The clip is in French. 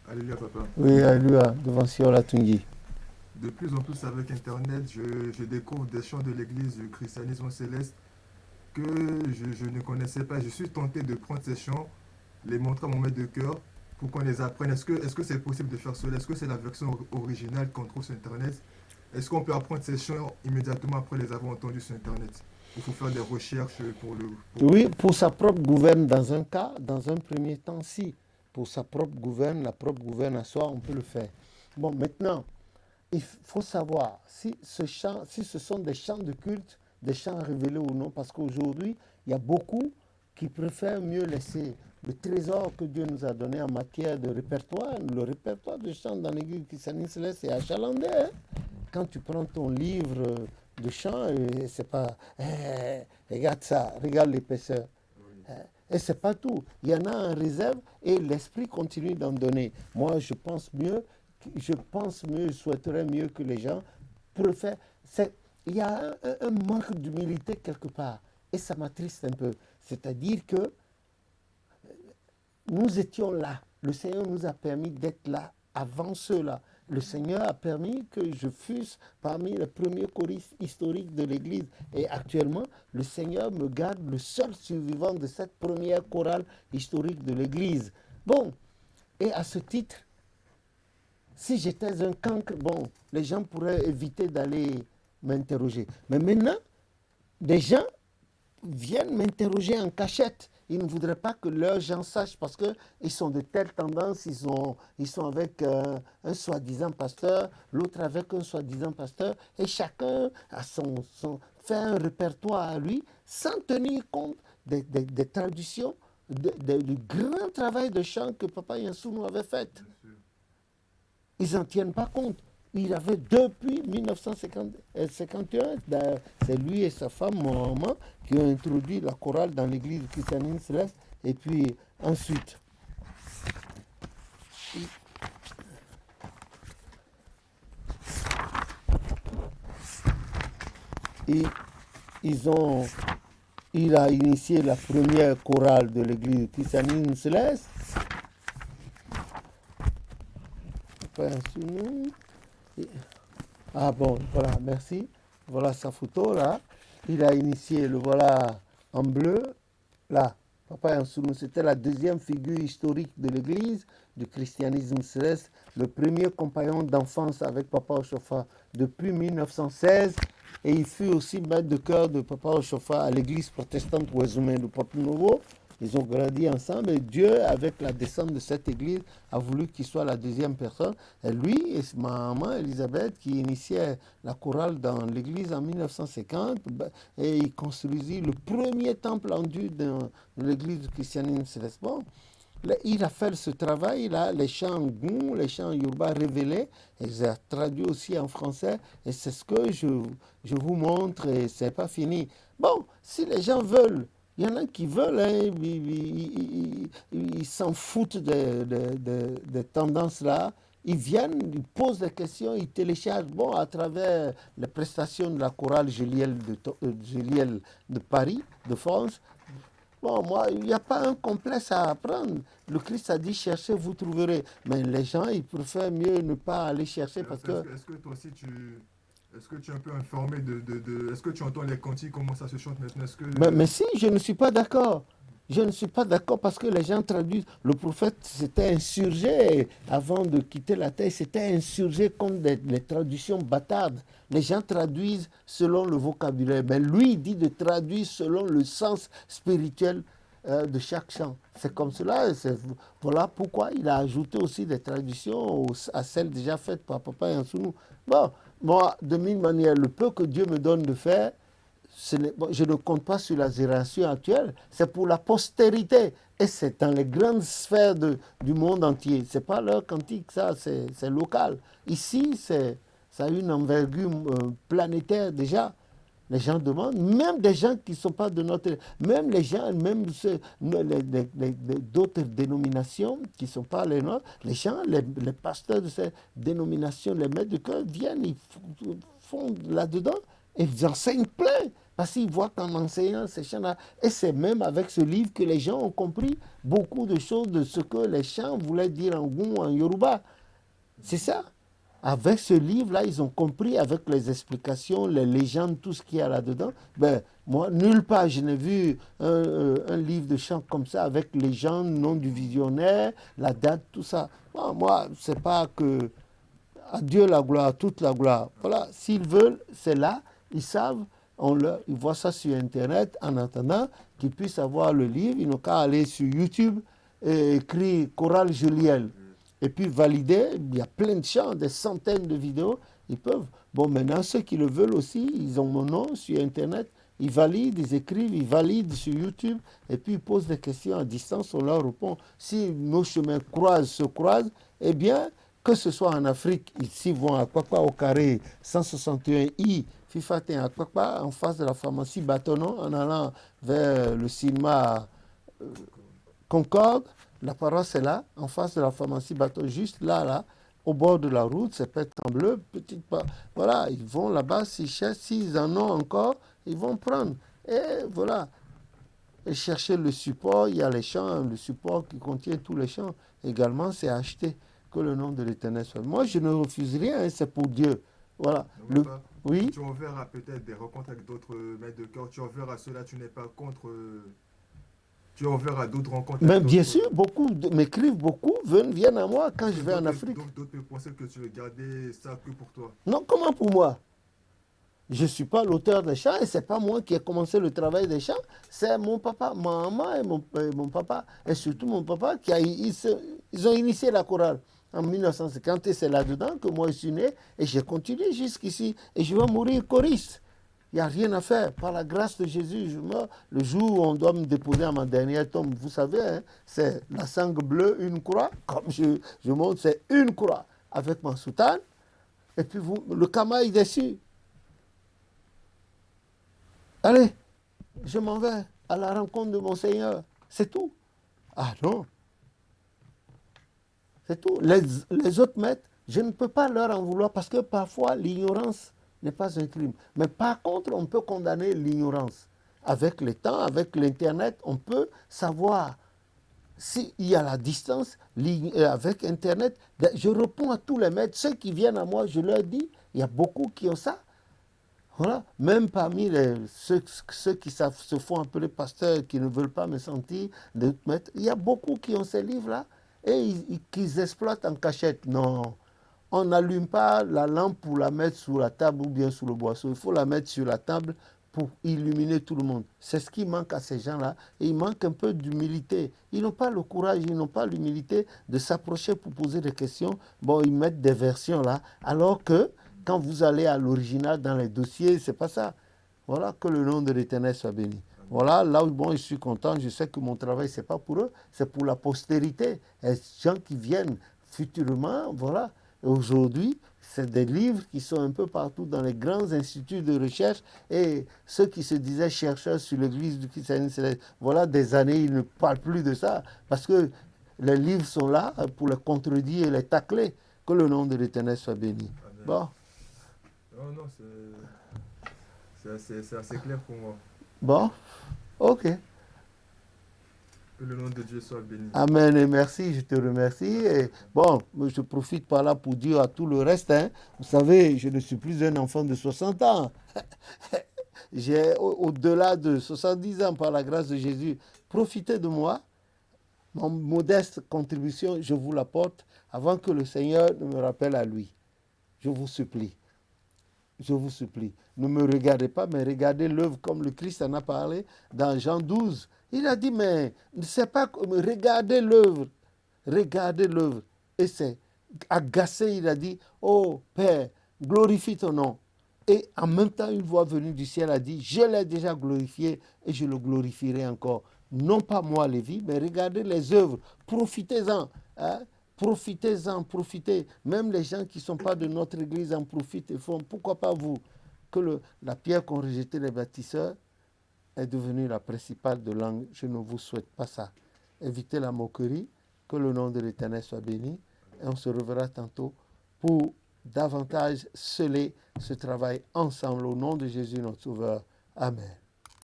Alléluia, papa. Oui, Alléluia, devant Sion Tungi. De plus en plus avec Internet, je découvre des chants de l'église du christianisme céleste que je ne connaissais pas. Je suis tenté de prendre ces chants, les montrer à mon maître de cœur pour qu'on les apprenne. Est-ce que c'est possible de faire cela? Est-ce que c'est la version originale qu'on trouve sur Internet? Est-ce qu'on peut apprendre ces chants immédiatement après les avoir entendus sur Internet? Il faut faire des recherches pour le... Oui, pour sa propre gouverne, dans un cas, dans un premier temps, si. Pour sa propre gouverne, la propre gouverne à soi, on peut le faire. Bon, maintenant, il faut savoir si ce chant, si ce sont des chants de culte, des chants révélés ou non, parce qu'aujourd'hui, il y a beaucoup qui préfèrent mieux laisser le trésor que Dieu nous a donné en matière de répertoire. Le répertoire de chants dans l'église christianiste céleste, c'est achalandé. Hein. Quand tu prends ton livre de chants, c'est pas, regarde ça, regarde l'épaisseur. Oui. Et c'est pas tout. Il y en a en réserve et l'esprit continue d'en donner. Moi, je souhaiterais mieux que les gens préfèrent. Il y a un manque d'humilité quelque part. Et ça m'attriste un peu. C'est-à-dire que nous étions là. Le Seigneur nous a permis d'être là avant cela. Le Seigneur a permis que je fusse parmi les premiers choristes historiques de l'Église. Et actuellement, le Seigneur me garde le seul survivant de cette première chorale historique de l'Église. Bon, et à ce titre, si j'étais un cancre, bon, les gens pourraient éviter d'aller m'interroger. Mais maintenant, des gens viennent m'interroger en cachette. Ils ne voudraient pas que leurs gens sachent parce qu'ils sont de telle tendance, ils sont avec un soi-disant pasteur, l'autre avec un soi-disant pasteur, et chacun a fait un répertoire à lui sans tenir compte des traditions, du grand travail de chant que Papa Yansou avait fait. Bien sûr. Ils n'en tiennent pas compte. Il avait depuis 1951, c'est lui et sa femme, mon maman, qui ont introduit la chorale dans l'église christianine céleste. Et puis ensuite, ils, ils ont, il a initié la première chorale de l'église christianine céleste. Ah bon, voilà, merci. Voilà sa photo là. Il a initié le voilà en bleu. Là, Papa Yansounou, c'était la deuxième figure historique de l'Église, du christianisme céleste, le premier compagnon d'enfance avec Papa Ochofa depuis 1916. Et il fut aussi maître de chœur de Papa Ochofa à l'église protestante Ouezoumen de Porto Novo. Ils ont grandi ensemble et Dieu, avec la descente de cette église, a voulu qu'il soit la deuxième personne. Et lui et ma maman Elisabeth, qui initiait la chorale dans l'église en 1950, et il construisit le premier temple endu de l'église du christianisme céleste. Bon, il a fait ce travail, là, les chants Goum, les chants Yoruba révélés, et j'ai traduit aussi en français, et c'est ce que je vous montre, et c'est pas fini. Bon, si les gens veulent, il y en a qui veulent, hein, ils s'en foutent des tendances là. Ils viennent, ils posent des questions, ils téléchargent. Bon, à travers les prestations de la chorale Géliel de Paris, de France. Bon, moi, il n'y a pas un complexe à apprendre. Le Christ a dit cherchez, vous trouverez. Mais les gens, ils préfèrent mieux ne pas aller chercher parce que. Est-ce que toi aussi est-ce que tu es un peu informé est-ce que tu entends les cantiques, comment ça se chante maintenant? Est-ce que... Mais si, je ne suis pas d'accord. Je ne suis pas d'accord parce que les gens traduisent. Le prophète s'était insurgé avant de quitter la terre, s'était insurgé contre les traductions bâtardes. Les gens traduisent selon le vocabulaire. Mais lui, il dit de traduire selon le sens spirituel de chaque chant. C'est comme cela. Voilà pourquoi il a ajouté aussi des traductions à celles déjà faites par Papa Yansounou. Bon, moi, de mille manières, le peu que Dieu me donne de faire, bon, je ne compte pas sur la génération actuelle, c'est pour la postérité. Et c'est dans les grandes sphères du monde entier. Ce n'est pas leur quantique, ça, c'est local. Ici, ça a une envergure planétaire déjà. Les gens demandent, même des gens qui ne sont pas de notre... Même les gens, même d'autres dénominations qui ne sont pas les nôtres, les gens, les pasteurs de ces dénominations, les maîtres de cœur viennent, ils font là-dedans et ils enseignent plein. Parce qu'ils voient qu'en enseignant ces chants-là, et c'est même avec ce livre que les gens ont compris beaucoup de choses de ce que les chants voulaient dire en Goum, en Yoruba. C'est ça. Avec ce livre-là, ils ont compris avec les explications, les légendes, tout ce qu'il y a là-dedans. Ben, moi, nulle part, je n'ai vu un livre de chants comme ça avec légendes, nom du visionnaire, la date, tout ça. Moi, c'est pas que à Dieu la gloire, toute la gloire. Voilà, s'ils veulent, c'est là, ils savent, ils voient ça sur Internet. En attendant qu'ils puissent avoir le livre, ils n'ont qu'à aller sur YouTube et écrire Chorale Juliel. Et puis valider, il y a plein de chants, des centaines de vidéos, ils peuvent. Bon, maintenant, ceux qui le veulent aussi, ils ont mon nom sur Internet, ils valident, ils écrivent, ils valident sur YouTube, et puis ils posent des questions à distance, on leur répond. Si nos chemins se croisent, eh bien, que ce soit en Afrique, ici vont à Kwakwa au carré 161I, Fifatin à Kwakwa, en face de la pharmacie Bâtonneau, en allant vers le cinéma Concorde, la paroisse est là, en face de la pharmacie Bâtonneau, juste là, au bord de la route, c'est peut-être en bleu, petite part. Voilà, ils vont là-bas, s'ils cherchent, s'ils en ont encore, ils vont prendre. Et voilà, et chercher le support, il y a les chants, le support qui contient tous les chants. Également, c'est acheté. Que le nom de l'Éternel soit. Moi, je ne refuse rien, hein, c'est pour Dieu. Voilà. Non, mais pas. Oui, Tu en verras peut-être des rencontres avec d'autres maîtres de cœur. Tu en verras cela, tu n'es pas contre. Tu en verras d'autres rencontres mais avec bien d'autres. sûr, beaucoup m'écrivent, beaucoup viennent à moi quand Parce je que vais en Afrique. d'autres peuvent penser que tu veux garder ça que pour toi. Non, comment pour moi? Je ne suis pas l'auteur des chants et ce n'est pas moi qui ai commencé le travail des chants, c'est mon papa, ma maman et mon papa, et surtout mon papa ils ont initié la chorale en 1950 et c'est là-dedans que moi je suis né et j'ai continué jusqu'ici et je vais mourir choriste. Il n'y a rien à faire. Par la grâce de Jésus, je meurs. Le jour où on doit me déposer à ma dernière tombe, vous savez, hein, c'est la sangle bleue, une croix. Comme je monte, c'est une croix avec ma soutane. Et puis le camail dessus. Allez, je m'en vais à la rencontre de mon Seigneur. C'est tout. Ah non, c'est tout. Les autres maîtres, je ne peux pas leur en vouloir parce que parfois l'ignorance n'est pas un crime. Mais par contre, on peut condamner l'ignorance. Avec le temps, avec l'Internet, on peut savoir s'il y a la distance avec Internet. Je réponds à tous les maîtres. Ceux qui viennent à moi, je leur dis, il y a beaucoup qui ont ça. Voilà. Même parmi ceux qui se font appeler pasteurs, qui ne veulent pas me sentir, il y a beaucoup qui ont ces livres-là et qu'ils exploitent en cachette. Non, on n'allume pas la lampe pour la mettre sous la table ou bien sous le boisseau. Il faut la mettre sur la table pour illuminer tout le monde. C'est ce qui manque à ces gens-là. Et il manque un peu d'humilité. Ils n'ont pas le courage, ils n'ont pas l'humilité de s'approcher pour poser des questions. Bon, ils mettent des versions là, alors que quand vous allez à l'original dans les dossiers, c'est pas ça. Voilà, que le nom de l'Éternel soit béni. Voilà, là où bon, je suis content, je sais que mon travail, c'est pas pour eux, c'est pour la postérité. Et les gens qui viennent futurement, voilà. Et aujourd'hui, c'est des livres qui sont un peu partout dans les grands instituts de recherche et ceux qui se disaient chercheurs sur l'église du christianisme céleste, voilà des années, ils ne parlent plus de ça parce que les livres sont là pour les contredire et les tacler. Que le nom de l'Éternel soit béni. Amen. Bon. Non, non, c'est assez clair pour moi. Bon, ok. Que le nom de Dieu soit béni. Amen et merci, je te remercie. Et bon, je profite par là pour dire à tout le reste, hein, vous savez, je ne suis plus un enfant de 60 ans. J'ai au-delà de 70 ans par la grâce de Jésus. Profitez de moi. Mon modeste contribution, je vous l'apporte avant que le Seigneur ne me rappelle à lui. Je vous supplie. Je vous supplie, ne me regardez pas, mais regardez l'œuvre comme le Christ en a parlé dans Jean 12. Il a dit, mais ne sais pas, regardez l'œuvre, regardez l'œuvre. Et c'est agacé, il a dit, oh Père, glorifie ton nom. Et en même temps, une voix venue du ciel a dit, je l'ai déjà glorifié et je le glorifierai encore. Non pas moi, Lévi, mais regardez les œuvres, profitez-en. Hein? Profitez-en, profitez. Même les gens qui ne sont pas de notre église en profitent et font. Pourquoi pas vous? Que la pierre qu'ont rejetée les bâtisseurs est devenue la principale de langue. Je ne vous souhaite pas ça. Évitez la moquerie. Que le nom de l'Éternel soit béni. Et on se reverra tantôt pour davantage sceller ce travail ensemble au nom de Jésus notre Sauveur. Amen.